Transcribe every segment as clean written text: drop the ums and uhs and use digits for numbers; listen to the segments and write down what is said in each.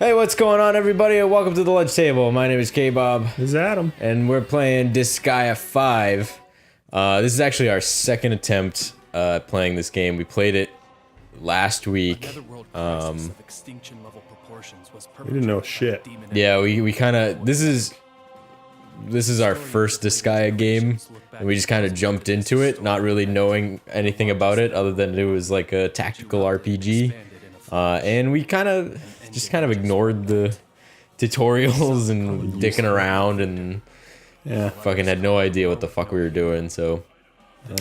Hey, what's going on, everybody, and welcome to the lunch table. My name is Kbob. This is Adam. And we're playing Disgaea 5. This is actually our second attempt playing this game. We played it last week. We didn't know shit. Yeah, we kind of... This is our first Disgaea game, and we just kind of jumped into it, not really knowing anything about it, other than it was like a tactical RPG. And we kind of ignored the tutorials and dicking around and fucking had no idea what the fuck we were doing. So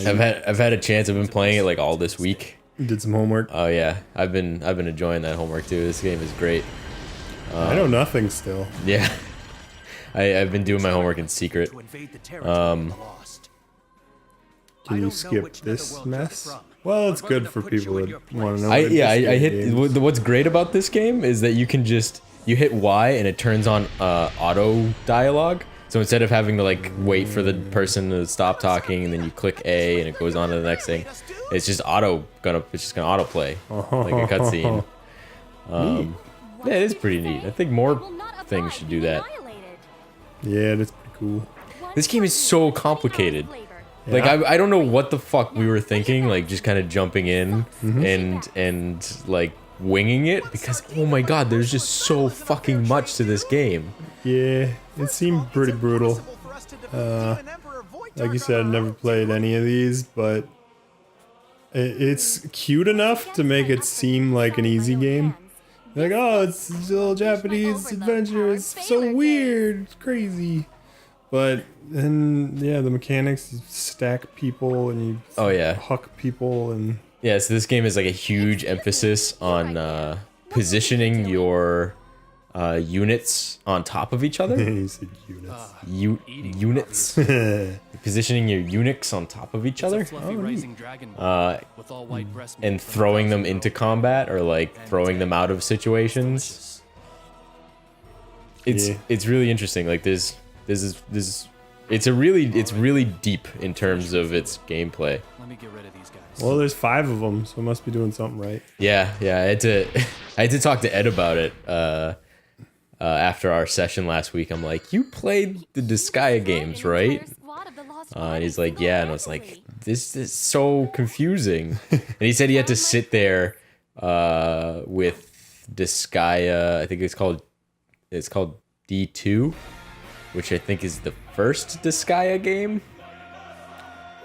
I've had a chance. I've been playing it like all this week. You did some homework. Oh yeah, I've been enjoying that homework too. This game is great. I know nothing still. Yeah, I've been doing my homework in secret. Can you skip this mess? Well, it's good for people that want to know. I hit. What's great about this game is that you can you hit Y and it turns on auto dialogue. So instead of having to like wait for the person to stop talking and then you click A and it goes on to the next thing, it's just gonna autoplay like a cutscene. Yeah, it is pretty neat. I think more things should do that. Yeah, that's pretty cool. This game is so complicated. Like I don't know what the fuck we were thinking, like just kind of jumping in and like winging it, because oh my god, there's just so fucking much to this game. Yeah, it seemed pretty brutal. Like you said, I've never played any of these, but it's cute enough to make it seem like an easy game. Like, oh, it's a little Japanese adventure, it's so weird, it's crazy. But then, yeah, the mechanics, you stack people and you huck people and... Yeah, so this game is like a huge emphasis on positioning your units on top of each other. You said units. Units. Positioning your eunuchs on top of each other. And throwing them into combat or like throwing them out of situations. It's really interesting. Like it's really deep in terms of its gameplay. Well, there's 5 of them, so it must be doing something right. Yeah, I had to talk to Ed about it after our session last week. I'm like, you played the Disgaea games, right? And he's like, yeah, and I was like, this is so confusing. And he said he had to sit there with Disgaea. I think it's called D2. Which I think is the first Disgaea game.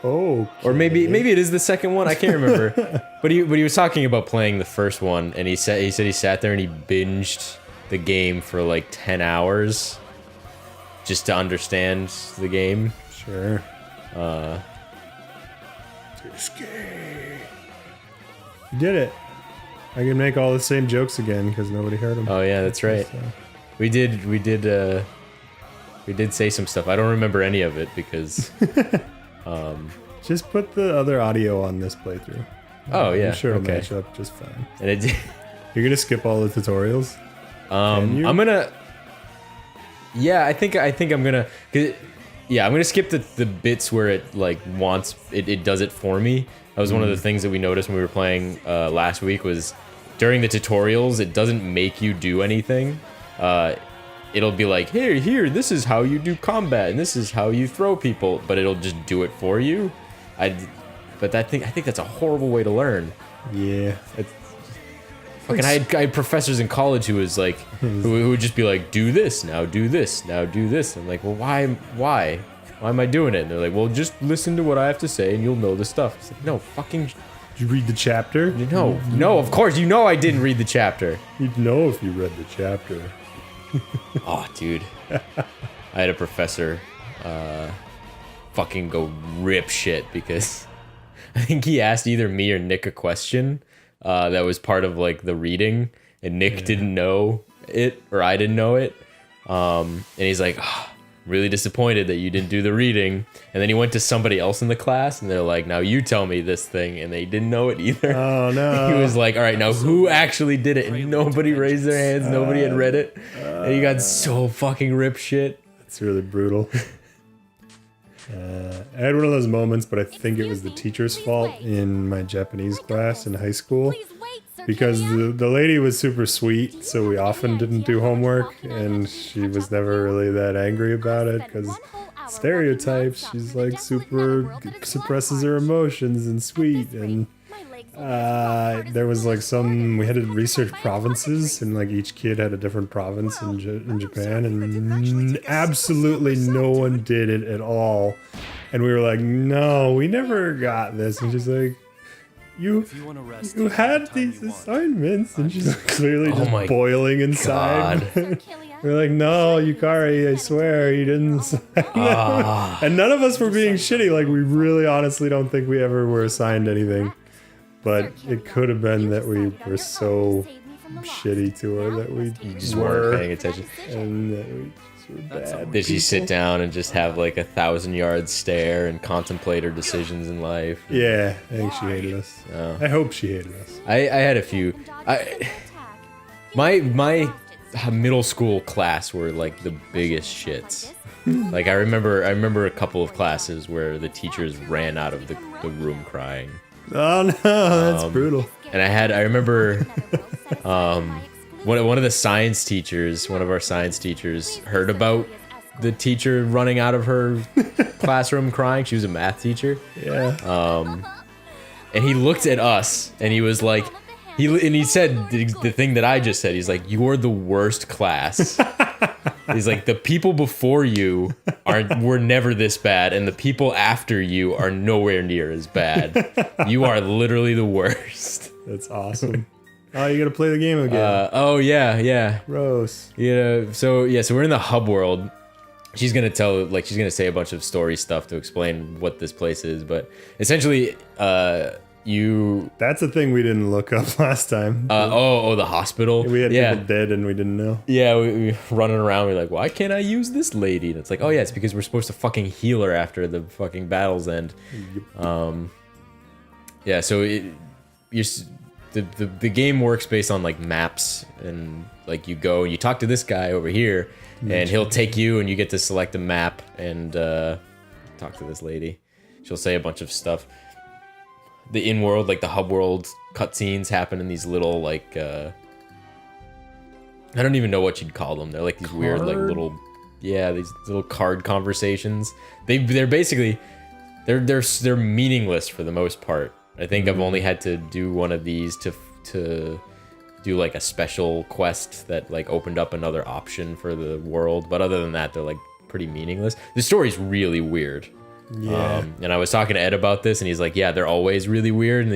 Oh. Or maybe it is the second one. I can't remember. but he was talking about playing the first one, and he said he sat there and he binged the game for like 10 hours just to understand the game. Sure. You did it. I can make all the same jokes again because nobody heard them. Oh yeah, that's right. So. We did say some stuff. I don't remember any of it because... just put the other audio on this playthrough. Oh, yeah. I'm sure it'll match up just fine. And You're going to skip all the tutorials? I'm going to... Yeah, I think I'm going to... Yeah, I'm going to skip the bits where it like wants... It does it for me. That was one of the things that we noticed when we were playing last week was during the tutorials, it doesn't make you do anything. It'll be like, here, this is how you do combat, and this is how you throw people, but it'll just do it for you. I think that's a horrible way to learn. Yeah. Fucking, I had professors in college who was like, who would just be like, do this, now do this, now do this. I'm like, well, why am I doing it? And they're like, well, just listen to what I have to say, and you'll know the stuff. It's like, no, fucking. Did you read the chapter? No, of course, I didn't read the chapter. You'd know if you read the chapter. Oh, dude. I had a professor fucking go rip shit because I think he asked either me or Nick a question that was part of like the reading, and Nick didn't know it or I didn't know it. And he's like, oh, really disappointed that you didn't do the reading. And then he went to somebody else in the class and they're like, now you tell me this thing, and they didn't know it either. Oh no. He was like, all right, now who actually did it? And nobody raised their hands, nobody had read it. And he got so fucking rip shit. It's really brutal. I had one of those moments, but I think it was the teacher's fault in my Japanese class in high school. because the lady was super sweet, so we often didn't do homework, and she was never really that angry about it because stereotypes. She's like super suppresses her emotions and sweet, and there was like we had to research provinces, and like each kid had a different province in Japan, and absolutely no one did it at all. And we were like, no, we never got this. And she's like, you had these assignments, and she's like clearly just boiling inside. We're like, no, Yukari, I swear you didn't. And none of us were being shitty. Like, we really honestly don't think we ever were assigned anything. But it could have been that we were so shitty to her that we just weren't paying attention. And that we just were bad. Did she sit down and just have like 1,000-yard stare and contemplate her decisions in life? Yeah, I think she hated us. Oh. I hope she hated us. I had a few. My middle school class were like the biggest shits. Like I remember a couple of classes where the teachers ran out of the room crying. Oh no, that's brutal. And I remember one of the science teachers, one of our science teachers, heard about the teacher running out of her classroom crying. She was a math teacher. Yeah. And he looked at us and he was like, he said the thing that I just said. He's like, "You're the worst class." He's like, "The people before you were never this bad, and the people after you are nowhere near as bad. You are literally the worst." That's awesome. Oh, you gotta play the game again. Oh yeah. Gross. So we're in the hub world. She's gonna say a bunch of story stuff to explain what this place is, but essentially, That's the thing we didn't look up last time. The hospital. We had people dead and we didn't know. Yeah, we running around. We're like, why can't I use this lady? And it's like, oh yeah, it's because we're supposed to fucking heal her after the fucking battle's end. Yeah, so the game works based on like maps, and like you go and you talk to this guy over here, and he'll take you, and you get to select a map and talk to this lady. She'll say a bunch of stuff. The in-world, like the hub world cutscenes happen in these little like I don't even know what you'd call them. They're like these weird like little these little card conversations. They're basically they're meaningless for the most part. I think I've only had to do one of these to do like a special quest that like opened up another option for the world, but other than that they're like pretty meaningless. The story's really weird. Yeah. And I was talking to Ed about this, and he's like, "Yeah, they're always really weird." And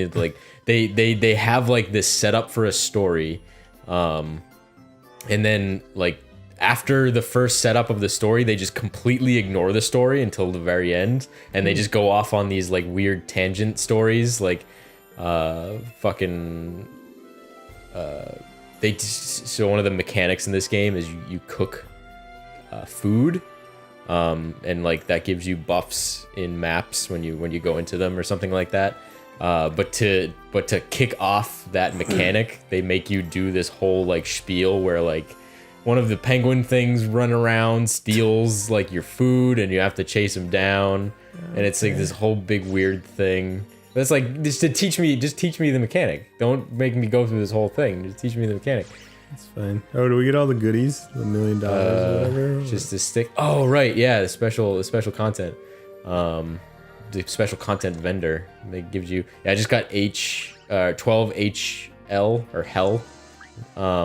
they have like this setup for a story, and then like after the first setup of the story, they just completely ignore the story until the very end, and they just go off on these like weird tangent stories, like so one of the mechanics in this game is you cook food. And like that gives you buffs in maps when you go into them or something like that. But to kick off that mechanic, they make you do this whole like spiel where like one of the penguin things run around, steals like your food, and you have to chase him down. And it's like this whole big weird thing. But it's like just teach me the mechanic. Don't make me go through this whole thing. Just teach me the mechanic. It's fine. Oh, do we get all the goodies? The $1 million or whatever? Just a stick. Oh, right. Yeah, the special content. The special content vendor. That gives you... Yeah, I just got 12 HL, or hell,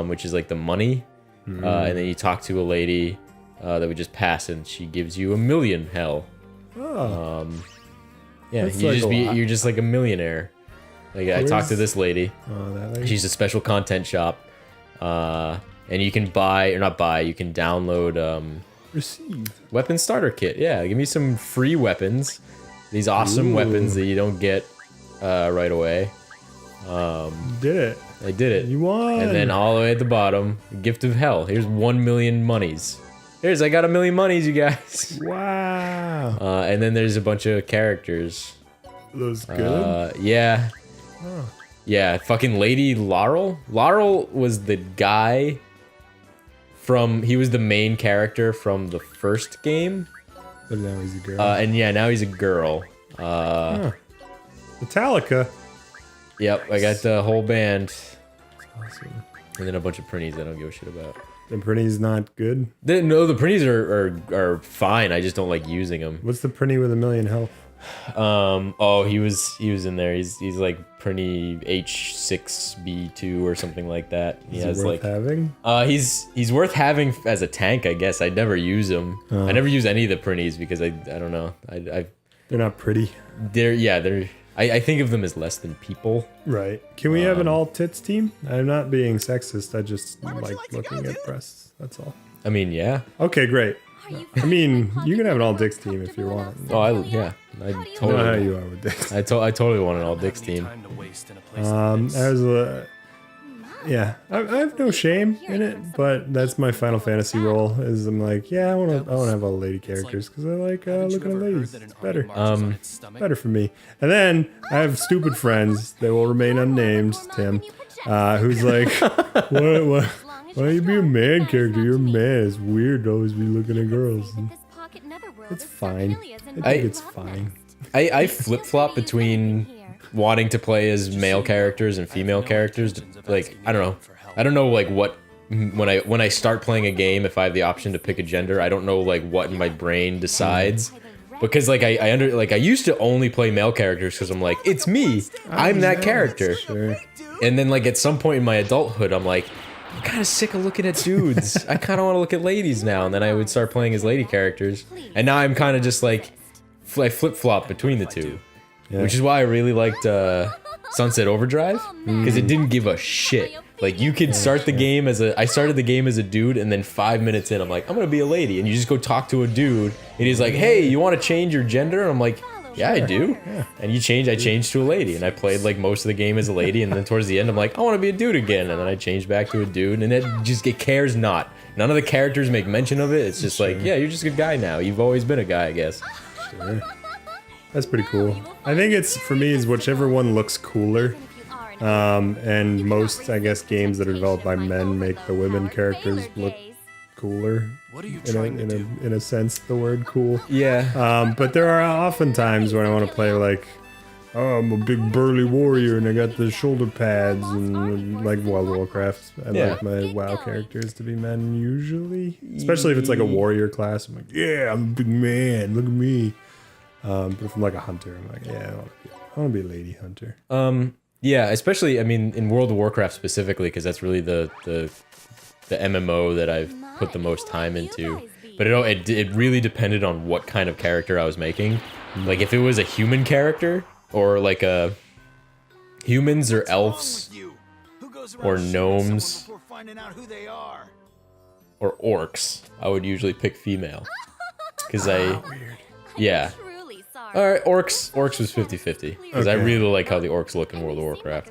which is like the money. And then you talk to a lady that we just passed, and she gives you 1 million hell. Oh. Yeah, That's like you're just like a millionaire. Like I talked to this lady. Oh, that lady? She's a special content shop. And you can you can download Receive weapon starter kit. Yeah, give me some free weapons. These awesome weapons that you don't get right away. Did it. I did it. You won. And then all the way at the bottom, gift of hell. Here's 1 million monies. I got 1 million monies, you guys. Wow. And then there's a bunch of characters. Those good? Yeah. Oh. Yeah, fucking Lady Laurel. Laurel was the guy he was the main character from the first game. But now he's a girl. And yeah, now he's a girl. Metallica. Yep, I got the whole band. Awesome. And then a bunch of printies I don't give a shit about. The printy's not good? No, the printies are fine. I just don't like using them. What's the printy with 1,000,000 health? Oh, he was in there. He's like Prinny H6B2 or something like that. He has worth having? He's worth having as a tank, I guess. I never use him. I never use any of the Prinnies because I don't know. They're not pretty. I think of them as less than people. Right. Can we have an all tits team? I'm not being sexist. I just like looking at breasts. That's all. I mean, yeah. Okay, great. I mean, you can have an all dicks team if you want. Oh, I totally know how you are with dicks. I totally want an all dicks team. Yeah, I have no shame in it, but that's my Final Fantasy role. Is I'm like, yeah, I want to have all lady characters because I like looking at ladies. It's better. Better for me. And then I have stupid friends that will remain unnamed. Tim, who's like, what? Why don't you be a man character? You're a man. It's weird to always be looking at girls. It's fine. I think it's fine. I flip-flop between wanting to play as male characters and female characters. Like, I don't know like what when I start playing a game, if I have the option to pick a gender, I don't know like what in my brain decides. Because like I used to only play male characters because I'm like, it's me. I'm that character. Sure. And then like at some point in my adulthood, I'm like, I'm kind of sick of looking at dudes. I kind of want to look at ladies now. And then I would start playing as lady characters. And now I'm kind of just like, I flip-flop between the two. Yeah. Which is why I really liked Sunset Overdrive. Because it didn't give a shit. Like, you could start the game as I started the game as a dude, and then 5 minutes in, I'm like, I'm going to be a lady. And you just go talk to a dude, and he's like, hey, you want to change your gender? And I'm like, yeah, I do. Yeah. And I changed to a lady, and I played like most of the game as a lady, and then towards the end, I'm like, I want to be a dude again, and then I changed back to a dude, and it cares not. None of the characters make mention of it. It's just like, yeah, you're just a guy now. You've always been a guy, I guess. Sure. That's pretty cool. I think it's, for me, is whichever one looks cooler. And most, I guess, games that are developed by men make the women characters look cooler. In a sense, the word cool. Yeah. But there are often times when I want to play like, oh, I'm a big burly warrior and I got the shoulder pads and like World of Warcraft. I like my WoW characters to be men usually, especially if it's like a warrior class. I'm like, yeah, I'm a big man. Look at me. But if I'm like a hunter, I'm like, yeah, I want to be a lady hunter. Yeah, especially, I mean, in World of Warcraft specifically, because that's really the MMO that I've put the most time into. But it really depended on what kind of character I was making. Like, if it was a human character, or like a humans or elves, or gnomes, or orcs, I would usually pick female. Because yeah. Alright, orcs was 50-50. Because I really like how the orcs look in World of Warcraft.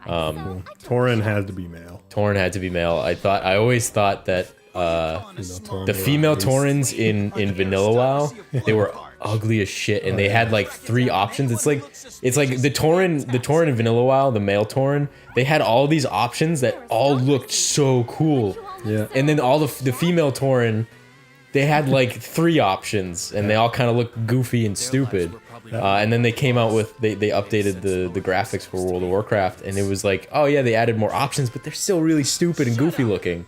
Tauren had to be male. Tauren had to be male. I always thought that the female Taurens in Vanilla WoW, they were ugly as shit, and they had like 3 options. It's like the Tauren in Vanilla WoW, the male Tauren, they had all these options that all looked so cool. Yeah. And then all the female Tauren, they had like 3 options, and they all kind of looked goofy and stupid. And then they came out with, they updated the graphics for World of Warcraft, and it was like, oh yeah, they added more options, but they're still really stupid and goofy looking.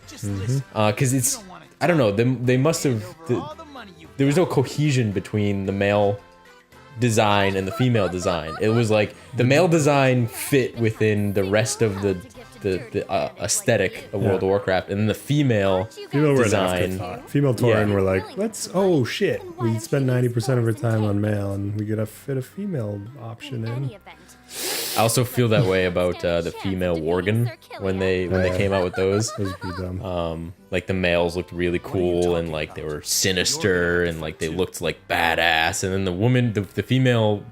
Because it's, I don't know, they must have, there was no cohesion between the male design and the female design. It was like, the male design fit within the rest of the aesthetic of World of Warcraft, and then the female design. Female Tauren were like, oh shit, we spend 90% of our time on male, and we gotta fit a female option in. I also feel that way about the female Worgen when they came out with those. Those were pretty dumb. Like the males looked really cool, and like they were sinister, and like they looked like badass, and then the female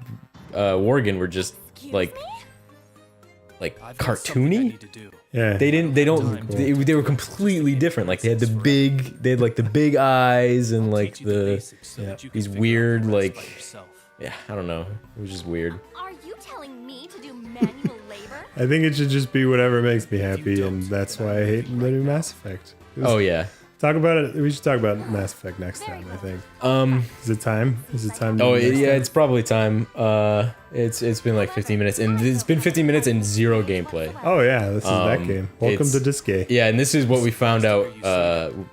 Worgen were just like cartoony. Yeah. They were completely different. Like they had the big eyes and like these weird I don't know. It was just weird. Are you telling me to do manual labor? I think it should just be whatever makes me happy, and that's why I hate the new Mass Effect. Oh yeah. It's Talk about it. We should talk about Mass Effect next time, I think. Is it time? Is it time? Oh yeah, it's probably time. It's been like 15 minutes, and it's been 15 minutes and zero gameplay. Oh yeah, this is that game. Welcome to Disgaea. Yeah, and this is what we found out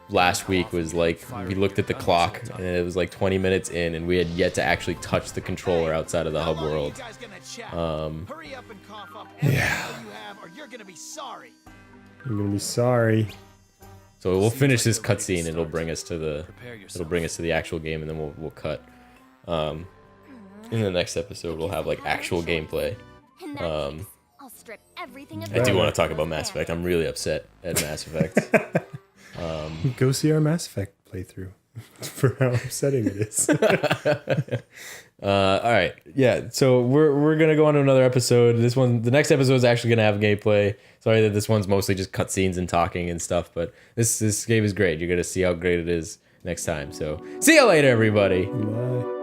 last week. Was like we looked at the clock, and it was like 20 minutes in, and we had yet to actually touch the controller outside of the hub world. Yeah. I'm gonna be sorry. So we'll finish this cutscene. It'll bring us to the actual game, and then we'll cut. In the next episode, we'll have like actual gameplay. In that case, I'll strip everything of I do want to talk about Mass Effect. I'm really upset at Mass Effect. Go see our Mass Effect playthrough for how upsetting it is. All right, yeah. So we're gonna go on to another episode. The next episode is actually gonna have gameplay. Sorry that this one's mostly just cutscenes and talking and stuff, but this game is great. You're gonna see how great it is next time. So see you later, everybody. Bye.